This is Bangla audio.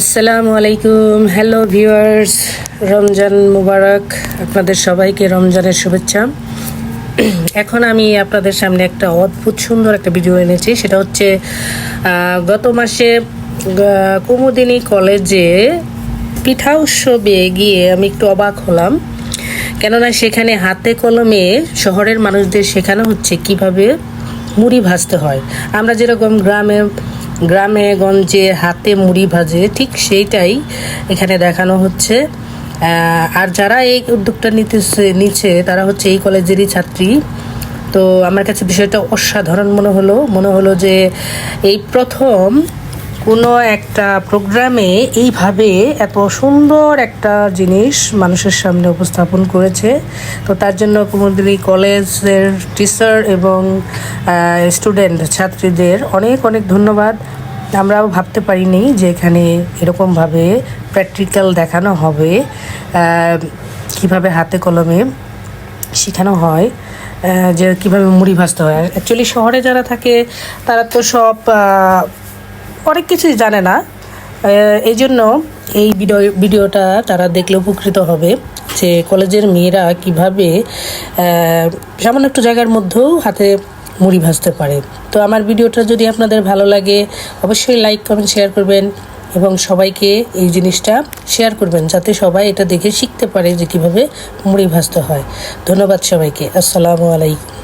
আসসালামু আলাইকুম। হ্যালো ভিউয়ার্স, রমজান মুবারক। আপনাদের সবাইকে রমজানের শুভেচ্ছা। এখন আমি আপনাদের সামনে একটা অদ্ভুত সুন্দর একটা ভিডিও এনেছি। সেটা হচ্ছে গত মাসে কুমুদিনী কলেজে পিঠা উৎসবে গিয়ে আমি একটু অবাক হলাম। কেননা সেখানে হাতে কলমে শহরের মানুষদের শেখানো হচ্ছে কিভাবে মুড়ি ভাজতে হয়। আমরা যেরকম গ্রামে গঞ্জে হাতে মুড়ি ভাজে, ঠিক সেইটাই এখানে দেখানো হচ্ছে। আর যারা এই উদ্যোগটা নিচ্ছে তারা হচ্ছে এই কলেজেরই ছাত্রী। তো আমার কাছে বিষয়টা অসাধারণ মনে হলো যে এই প্রথম কোনো একটা প্রোগ্রামে এইভাবে এত সুন্দর একটা জিনিস মানুষের সামনে উপস্থাপন করেছে। তো তার জন্য কুমুদিনী কলেজের টিচার এবং স্টুডেন্ট ছাত্রীদের অনেক অনেক ধন্যবাদ। আমরাও ভাবতে পারিনি যে এখানে এরকমভাবে প্র্যাকটিক্যাল দেখানো হবে, কিভাবে হাতে কলমে শেখানো হয় যে কিভাবে মুড়ি ভাজতে হয়। অ্যাকচুয়ালি শহরে যারা থাকে তারা তো সব অনেক কিছুই জানে না। এই জন্য এই ভিডিওটা তারা দেখলে উপকৃত হবে যে কলেজের মেয়েরা কিভাবে সামান্য একটু জায়গার মধ্যেও হাতে মুড়ি ভাজতে পারে। তো আমার ভিডিওটা যদি আপনাদের ভালো লাগে অবশ্যই লাইক কমেন্ট শেয়ার করবেন এবং সবাইকে এই জিনিসটা শেয়ার করবেন যাতে সবাই এটা দেখে শিখতে পারে যে কিভাবে মুড়ি ভাজতে হয়। ধন্যবাদ সবাইকে। আসসালামু আলাইকুম।